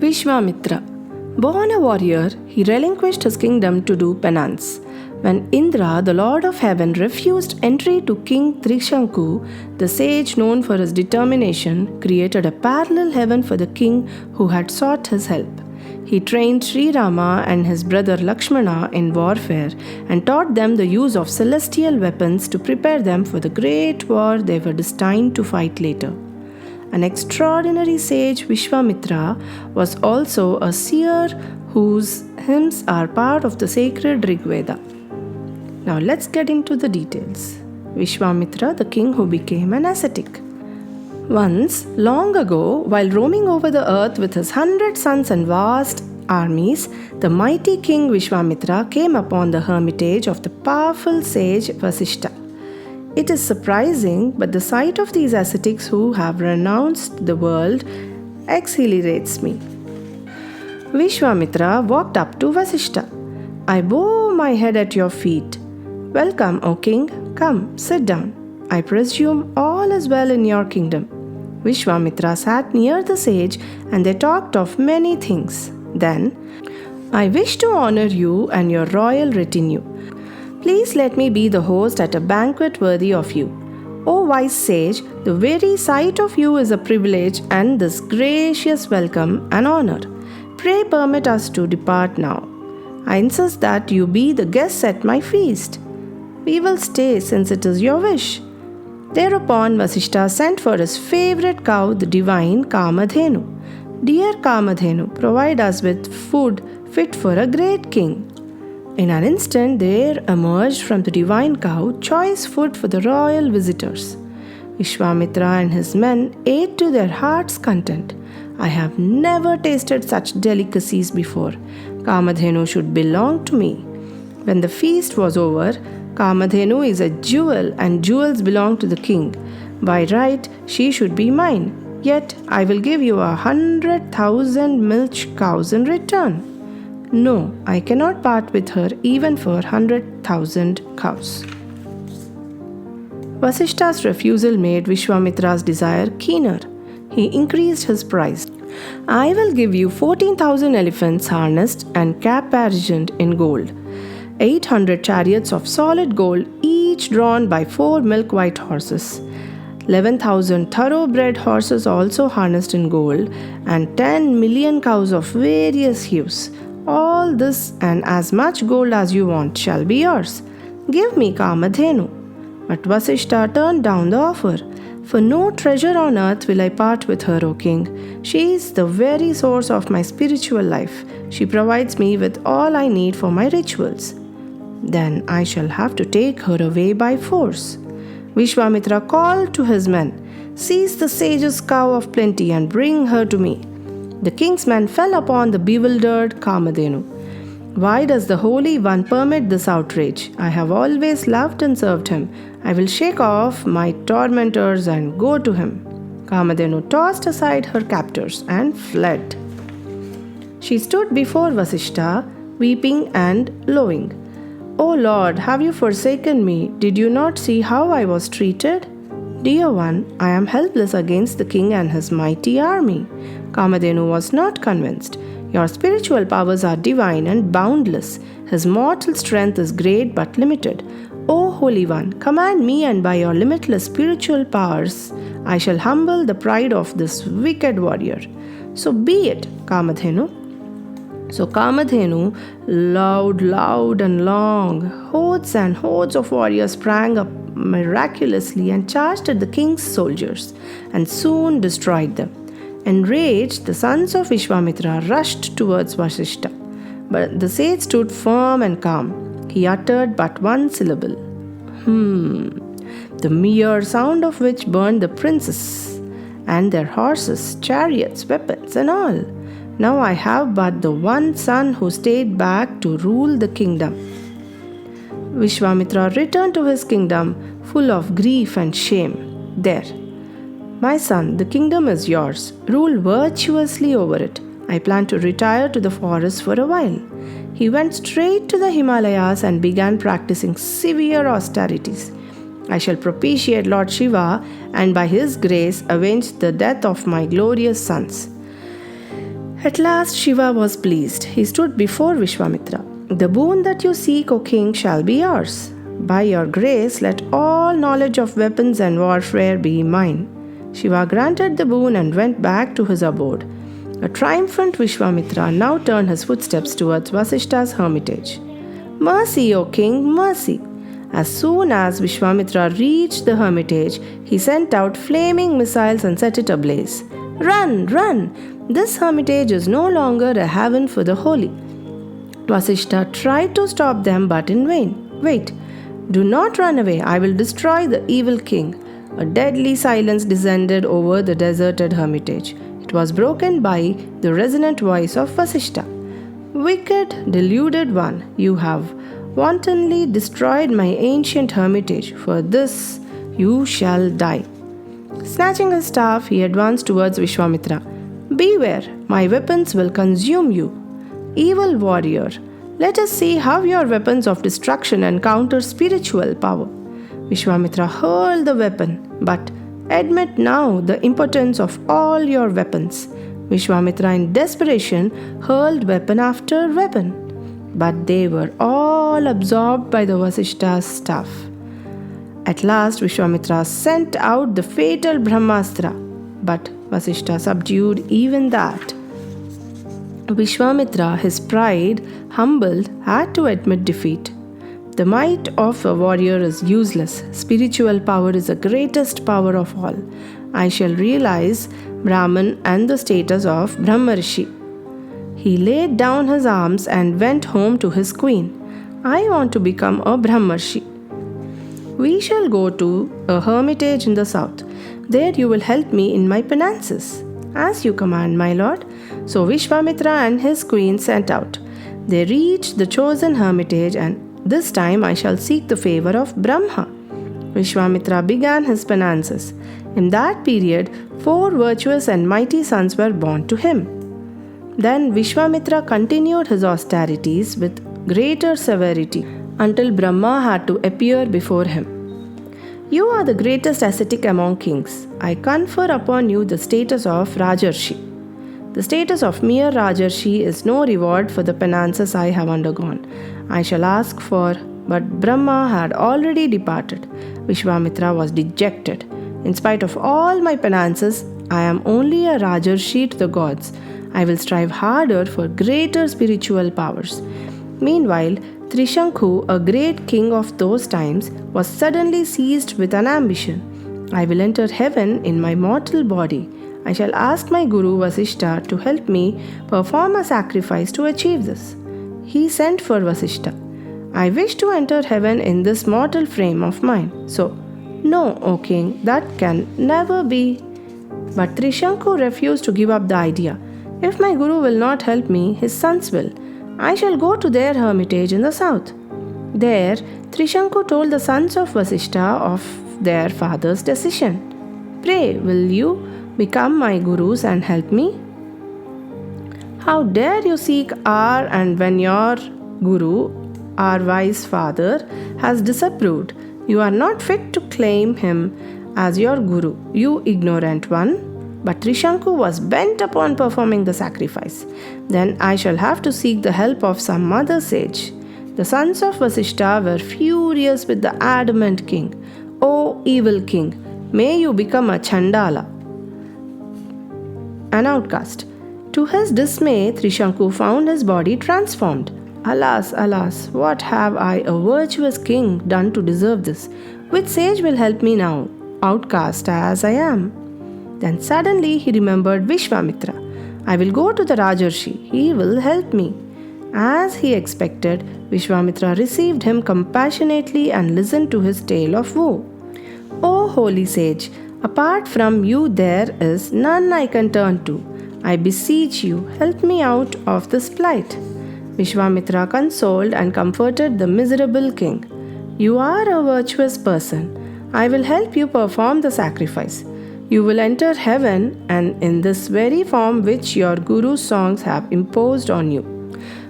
Vishwamitra. Born a warrior, he relinquished his kingdom to do penance. When Indra, the lord of heaven, refused entry to King Trishanku, the sage known for his determination created a parallel heaven for the king who had sought his help. He trained Sri Rama and his brother Lakshmana in warfare and taught them the use of celestial weapons to prepare them for the great war they were destined to fight later. An extraordinary sage, Vishwamitra, was also a seer whose hymns are part of the sacred Rig Veda. Now let's get into the details. Vishwamitra, the king who became an ascetic. Once, long ago, while roaming over the earth with his 100 sons and vast armies, the mighty king Vishwamitra came upon the hermitage of the powerful sage Vasishtha. It is surprising, but the sight of these ascetics who have renounced the world exhilarates me. Vishwamitra walked up to Vasishtha. I bow my head at your feet. Welcome, O king. Come, sit down. I presume all is well in your kingdom. Vishwamitra sat near the sage and they talked of many things. Then, I wish to honor you and your royal retinue. Please let me be the host at a banquet worthy of you. O wise sage, the very sight of you is a privilege and this gracious welcome an honor. Pray permit us to depart now. I insist that you be the guests at my feast. We will stay since it is your wish. Thereupon Vasishtha sent for his favorite cow, the divine Kamadhenu. Dear Kamadhenu, provide us with food fit for a great king. In an instant, there emerged from the divine cow choice food for the royal visitors. Vishwamitra and his men ate to their heart's content. I have never tasted such delicacies before. Kamadhenu should belong to me. When the feast was over, Kamadhenu is a jewel and jewels belong to the king. By right, she should be mine. Yet, I will give you 100,000 milch cows in return. No, I cannot part with her even for 100,000 cows. Vasishtha's refusal made Vishwamitra's desire keener. He increased his price. I will give you 14,000 elephants harnessed and caparisoned in gold, 800 chariots of solid gold, each drawn by 4 milk-white horses, 11,000 thoroughbred horses also harnessed in gold, and 10 million cows of various hues. All this and as much gold as you want shall be yours. Give me Kamadhenu. But Vasishtha turned down the offer. For no treasure on earth will I part with her, O king. She is the very source of my spiritual life. She provides me with all I need for my rituals. Then I shall have to take her away by force. Vishwamitra called to his men, Seize the sage's cow of plenty and bring her to me. The king's men fell upon the bewildered Kamadhenu. Why does the Holy One permit this outrage? I have always loved and served him. I will shake off my tormentors and go to him. Kamadhenu tossed aside her captors and fled. She stood before Vasishtha, weeping and lowing. O Lord, have you forsaken me? Did you not see how I was treated? Dear one, I am helpless against the king and his mighty army. Kamadhenu was not convinced. Your spiritual powers are divine and boundless. His mortal strength is great but limited. O Holy One, command me, and by your limitless spiritual powers, I shall humble the pride of this wicked warrior. So be it, Kamadhenu. So Kamadhenu, loud and long, hordes and hordes of warriors sprang up miraculously and charged at the king's soldiers, and soon destroyed them. Enraged, the sons of Vishwamitra rushed towards Vasishtha. But the sage stood firm and calm. He uttered but one syllable. The mere sound of which burned the princes and their horses, chariots, weapons and all. Now I have but the one son who stayed back to rule the kingdom. Vishwamitra returned to his kingdom full of grief and shame. There, my son, the kingdom is yours. Rule virtuously over it. I plan to retire to the forest for a while. He went straight to the Himalayas and began practicing severe austerities. I shall propitiate Lord Shiva and by his grace avenge the death of my glorious sons. At last Shiva was pleased. He stood before Vishwamitra. The boon that you seek, O king, shall be yours. By your grace, let all knowledge of weapons and warfare be mine. Shiva granted the boon and went back to his abode. A triumphant Vishwamitra now turned his footsteps towards Vasishta's hermitage. Mercy, O king, mercy! As soon as Vishwamitra reached the hermitage, he sent out flaming missiles and set it ablaze. Run, run! This hermitage is no longer a haven for the holy. Vasishta tried to stop them, but in vain. Wait, do not run away. I will destroy the evil king. A deadly silence descended over the deserted hermitage. It was broken by the resonant voice of Vasishta. Wicked, deluded one, you have wantonly destroyed my ancient hermitage. For this you shall die. Snatching his staff, he advanced towards Vishwamitra. Beware, my weapons will consume you. Evil warrior, let us see how your weapons of destruction encounter spiritual power. Vishwamitra hurled the weapon, but admit now the impotence of all your weapons. Vishwamitra in desperation hurled weapon after weapon, but they were all absorbed by the Vasishta's staff. At last Vishwamitra sent out the fatal Brahmastra, but Vasishta subdued even that. Vishwamitra, his pride humbled, had to admit defeat. The might of a warrior is useless. Spiritual power is the greatest power of all. I shall realize Brahman and the status of Brahmarshi. He laid down his arms and went home to his queen. I want to become a Brahmarshi. We shall go to a hermitage in the south. There you will help me in my penances. As you command, my lord. So Vishwamitra and his queen set out. They reached the chosen hermitage, and this time I shall seek the favor of Brahma. Vishwamitra began his penances. In that period, 4 virtuous and mighty sons were born to him. Then Vishwamitra continued his austerities with greater severity until Brahma had to appear before him. You are the greatest ascetic among kings. I confer upon you the status of Rajarshi. The status of mere Rajarshi is no reward for the penances I have undergone. I shall ask for, but Brahma had already departed. Vishwamitra was dejected. In spite of all my penances, I am only a Rajarshi to the gods. I will strive harder for greater spiritual powers. Meanwhile, Trishankhu, a great king of those times, was suddenly seized with an ambition. I will enter heaven in my mortal body. I shall ask my guru Vasishta to help me perform a sacrifice to achieve this. He sent for Vasishta. I wish to enter heaven in this mortal frame of mine. So, no, O king, that can never be. But Trishankhu refused to give up the idea. If my guru will not help me, his sons will. I shall go to their hermitage in the south. There, Trishankhu told the sons of Vasishta of their father's decision. Pray, will you become my gurus and help me? How dare you seek our and when your guru, our wise father, has disapproved? You are not fit to claim him as your guru, you ignorant one. But Trishankhu was bent upon performing the sacrifice. Then I shall have to seek the help of some other sage. The sons of Vasishta were furious with the adamant king. O evil king, may you become a Chandala, an outcast. To his dismay, Trishankhu found his body transformed. Alas, alas, what have I, a virtuous king, done to deserve this? Which sage will help me now, outcast as I am? Then suddenly he remembered Vishwamitra. I will go to the Rajarshi. He will help me. As he expected, Vishwamitra received him compassionately and listened to his tale of woe. O holy sage, apart from you there is none I can turn to. I beseech you, help me out of this plight. Vishwamitra consoled and comforted the miserable king. You are a virtuous person. I will help you perform the sacrifice. You will enter heaven, and in this very form which your guru's songs have imposed on you.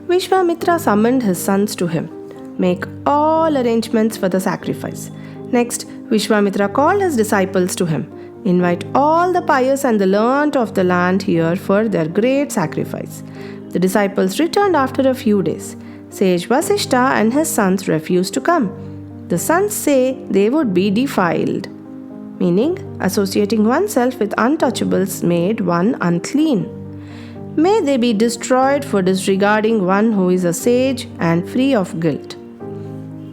Vishwamitra summoned his sons to him. Make all arrangements for the sacrifice. Next, Vishwamitra called his disciples to him. Invite all the pious and the learned of the land here for their great sacrifice." The disciples returned after a few days. Sage Vasishta and his sons refused to come. The sons say they would be defiled, meaning associating oneself with untouchables made one unclean. May they be destroyed for disregarding one who is a sage and free of guilt.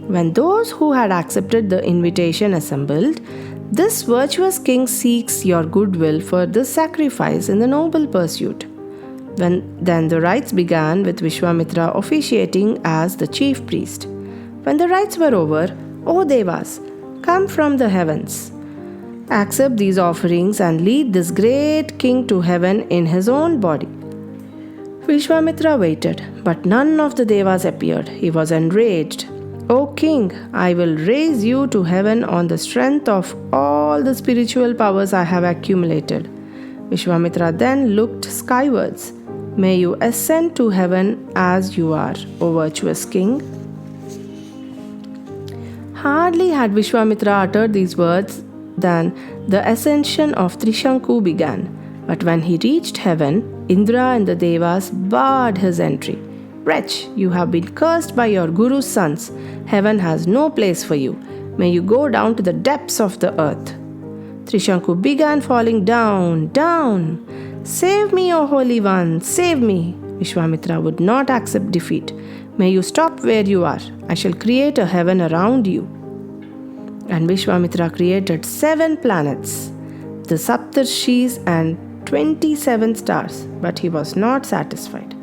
When those who had accepted the invitation assembled, this virtuous king seeks your goodwill for this sacrifice in the noble pursuit. Then the rites began with Vishwamitra officiating as the chief priest. When the rites were over, "O Devas, come from the heavens. Accept these offerings and lead this great king to heaven in his own body." Vishwamitra waited, but none of the Devas appeared. He was enraged. "O king, I will raise you to heaven on the strength of all the spiritual powers I have accumulated." Vishwamitra then looked skywards. "May you ascend to heaven as you are, O virtuous king." Hardly had Vishwamitra uttered these words than the ascension of Trishanku began. But when he reached heaven, Indra and the Devas barred his entry. "Wretch, you have been cursed by your Guru's sons. Heaven has no place for you. May you go down to the depths of the earth." Trishanku began falling down. "Save me, O Holy One, save me." Vishwamitra would not accept defeat. "May you stop where you are. I shall create a heaven around you." And Vishwamitra created 7 planets, the Saptarshis and 27 stars, but he was not satisfied.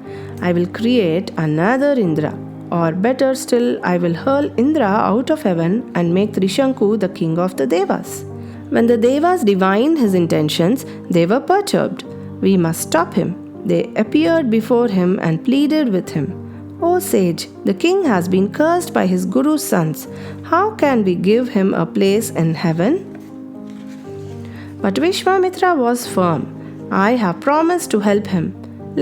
"I will create another Indra, or better still, I will hurl Indra out of heaven and make Trishanku the king of the Devas." When the Devas divined his intentions, they were perturbed. "We must stop him." They appeared before him and pleaded with him. "O sage, the king has been cursed by his Guru's sons. How can we give him a place in heaven?" But Vishwamitra was firm. "I have promised to help him.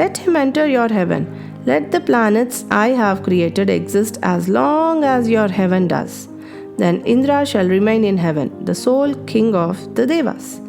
Let him enter your heaven. Let the planets I have created exist as long as your heaven does. Then Indra shall remain in heaven, the sole king of the Devas."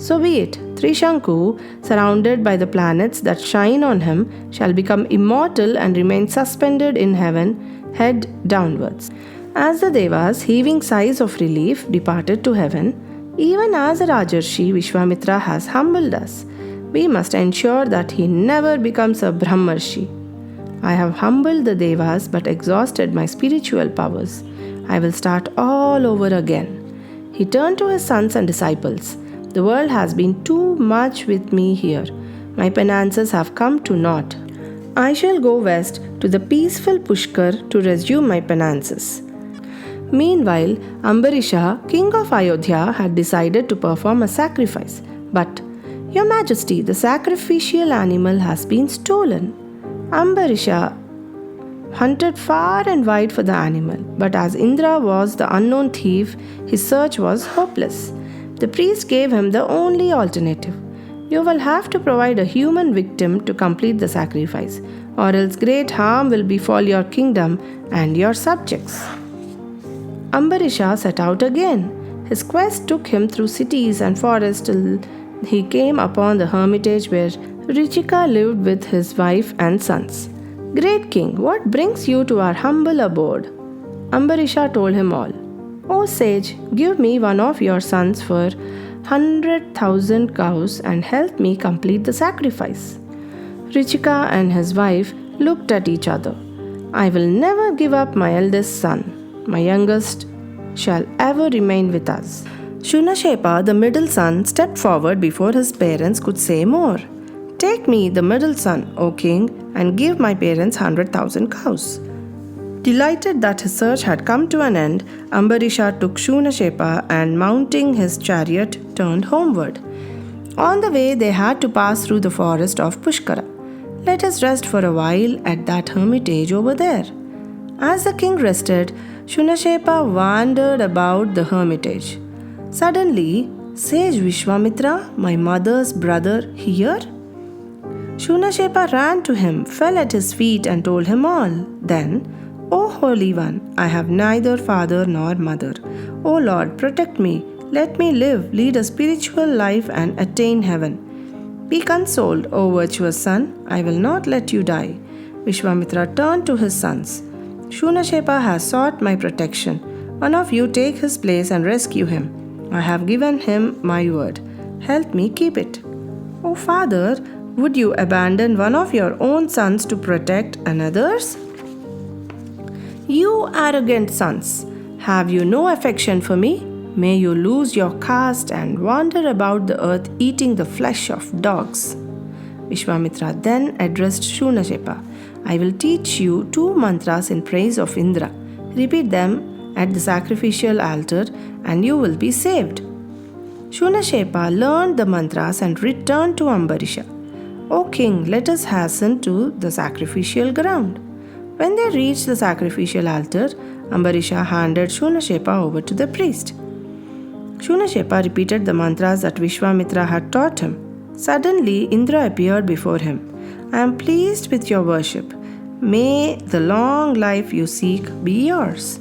So be it. Trishanku, surrounded by the planets that shine on him, shall become immortal and remain suspended in heaven, head downwards. As the Devas, heaving sighs of relief, departed to heaven, even as a Rajarshi, Vishwamitra has humbled us. We must ensure that he never becomes a Brahmarshi. I have humbled the Devas but exhausted my spiritual powers. I will start all over again. He turned to his sons and disciples. "The world has been too much with me here. My penances have come to naught. I shall go west to the peaceful Pushkar to resume my penances." Meanwhile, Ambarisha, king of Ayodhya, had decided to perform a sacrifice. "But, Your Majesty, the sacrificial animal has been stolen." Ambarisha hunted far and wide for the animal, but as Indra was the unknown thief, his search was hopeless. The priest gave him the only alternative. "You will have to provide a human victim to complete the sacrifice, or else great harm will befall your kingdom and your subjects." Ambarisha set out again. His quest took him through cities and forests till he came upon the hermitage where Richika lived with his wife and sons. "Great king, what brings you to our humble abode?" Ambarisha told him all. "O sage, give me one of your sons for 100,000 cows and help me complete the sacrifice." Richika and his wife looked at each other. "I will never give up my eldest son. My youngest shall ever remain with us." Shunashepa, the middle son, stepped forward before his parents could say more. "Take me, the middle son, O king, and give my parents 100,000 cows." Delighted that his search had come to an end, Ambarisha took Shunashepa and, mounting his chariot, turned homeward. On the way, they had to pass through the forest of Pushkara. "Let us rest for a while at that hermitage over there." As the king rested, Shunashepa wandered about the hermitage. Suddenly, "Sage Vishwamitra, my mother's brother, here?" Shunashepa ran to him, fell at his feet, and told him all. Then, "O Holy One, I have neither father nor mother. O Lord, protect me. Let me live, lead a spiritual life and attain heaven. Be consoled, O virtuous son, I will not let you die. Vishwamitra turned to his sons. Shunashepa has sought my protection. One of you take his place and rescue him. I have given him my word. Help me keep it. O father, would you abandon one of your own sons to protect another's? You arrogant sons, have you no affection for me? May you lose your caste and wander about the earth eating the flesh of dogs. Vishwamitra then addressed Shunashepa. I will teach you 2 mantras in praise of Indra. Repeat them at the sacrificial altar and you will be saved. Shunashepa learned the mantras and returned to Ambarisha. O king, let us hasten to the sacrificial ground. When they reached the sacrificial altar, Ambarisha handed Shunashepa over to the priest. Shunashepa repeated the mantras that Vishwamitra had taught him. Suddenly, Indra appeared before him. I am pleased with your worship. May the long life you seek be yours.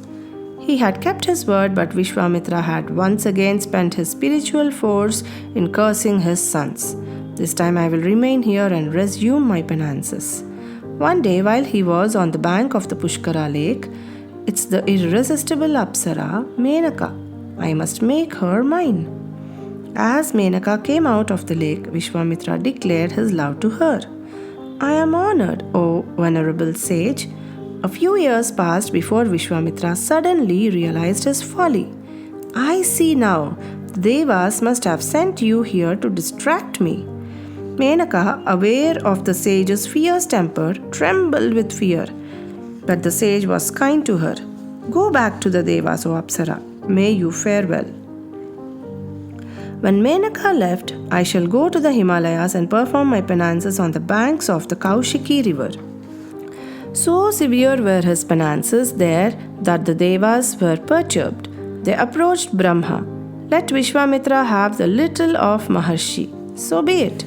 He had kept his word, but Vishwamitra had once again spent his spiritual force in cursing his sons. This time I will remain here and resume my penances. One day, while he was on the bank of the Pushkara lake, it's the irresistible Apsara, Menaka. I must make her mine. As Menaka came out of the lake, Vishwamitra declared his love to her. I am honored, O venerable sage. A few years passed before Vishwamitra suddenly realized his folly. I see now, the Devas must have sent you here to distract me. Menaka, aware of the sage's fierce temper, trembled with fear. But the sage was kind to her. Go back to the Devas, O Apsara. May you fare well. When Menaka left, I shall go to the Himalayas and perform my penances on the banks of the Kaushiki river. So severe were his penances there that the Devas were perturbed. They approached Brahma. Let Vishwamitra have the little of Maharshi. So be it.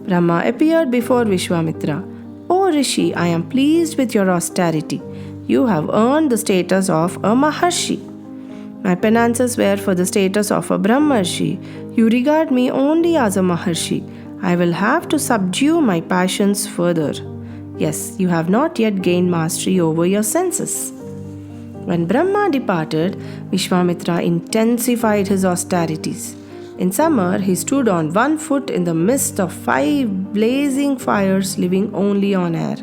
Brahma appeared before Vishwamitra. O Rishi, I am pleased with your austerity. You have earned the status of a Maharshi. My penances were for the status of a Brahmarshi. You regard me only as a Maharshi. I will have to subdue my passions further. Yes, you have not yet gained mastery over your senses. When Brahma departed, Vishwamitra intensified his austerities. In summer, he stood on one foot in the midst of 5 blazing fires living only on air.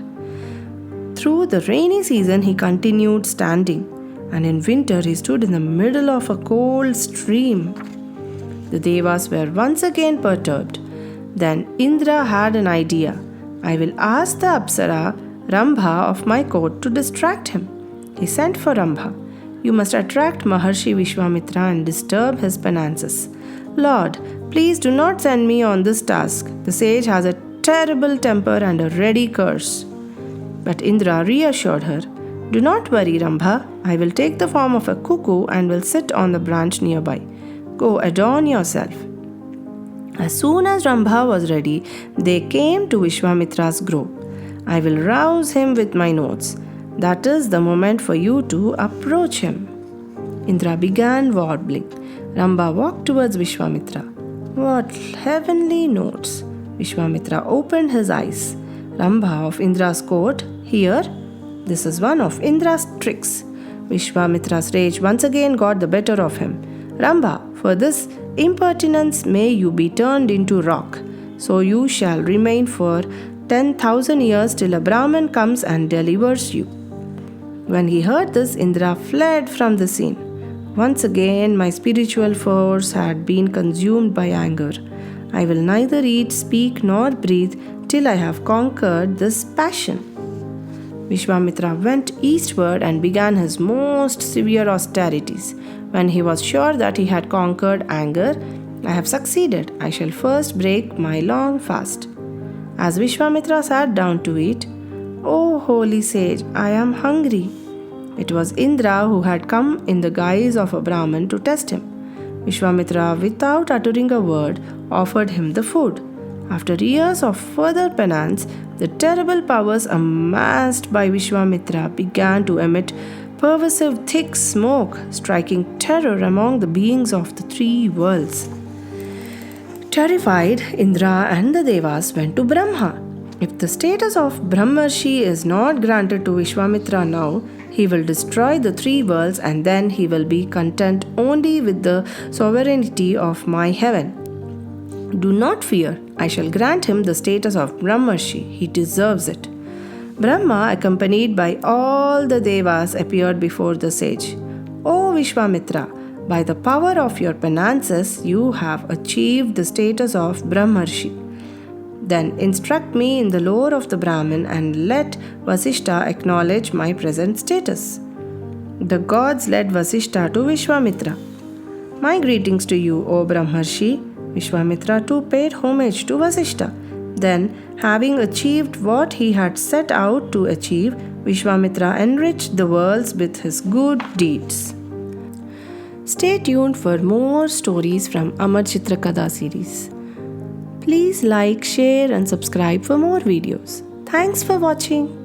Through the rainy season, he continued standing, and in winter, he stood in the middle of a cold stream. The Devas were once again perturbed. Then Indra had an idea. I will ask the Apsara, Rambha of my court, to distract him. He sent for Rambha. You must attract Maharshi Vishwamitra and disturb his penances. Lord, please do not send me on this task. The sage has a terrible temper and a ready curse. But Indra reassured her. Do not worry, Rambha. I will take the form of a cuckoo and will sit on the branch nearby. Go adorn yourself. As soon as Rambha was ready, they came to Vishwamitra's grove. I will rouse him with my notes. That is the moment for you to approach him. Indra began warbling. Rambha walked towards Vishwamitra. What heavenly notes! Vishwamitra opened his eyes. Rambha of Indra's court, here? This is one of Indra's tricks. Vishwamitra's rage once again got the better of him. Rambha, for this impertinence may you be turned into rock. So you shall remain for 10,000 years till a Brahmin comes and delivers you. When he heard this, Indra fled from the scene. Once again, my spiritual force had been consumed by anger. I will neither eat, speak, nor breathe till I have conquered this passion. Vishwamitra went eastward and began his most severe austerities. When he was sure that he had conquered anger, I have succeeded. I shall first break my long fast. As Vishwamitra sat down to eat, O holy sage, I am hungry. It was Indra who had come in the guise of a Brahmin to test him. Vishwamitra, without uttering a word, offered him the food. After years of further penance, the terrible powers amassed by Vishwamitra began to emit pervasive thick smoke, striking terror among the beings of the three worlds. Terrified, Indra and the Devas went to Brahma. If the status of Brahmarshi is not granted to Vishwamitra now, he will destroy the three worlds and then he will be content only with the sovereignty of my heaven. Do not fear, I shall grant him the status of Brahmarshi. He deserves it. Brahma, accompanied by all the Devas, appeared before the sage. O Vishwamitra, by the power of your penances, you have achieved the status of Brahmarshi. Then instruct me in the lore of the Brahmin and let Vasishta acknowledge my present status. The gods led Vasishta to Vishwamitra. My greetings to you, O Brahmarshi. Vishwamitra too paid homage to Vasishta. Then, having achieved what he had set out to achieve, Vishwamitra enriched the worlds with his good deeds. Stay tuned for more stories from Amar Chitra Katha series. Please like, share and subscribe for more videos. Thanks for watching.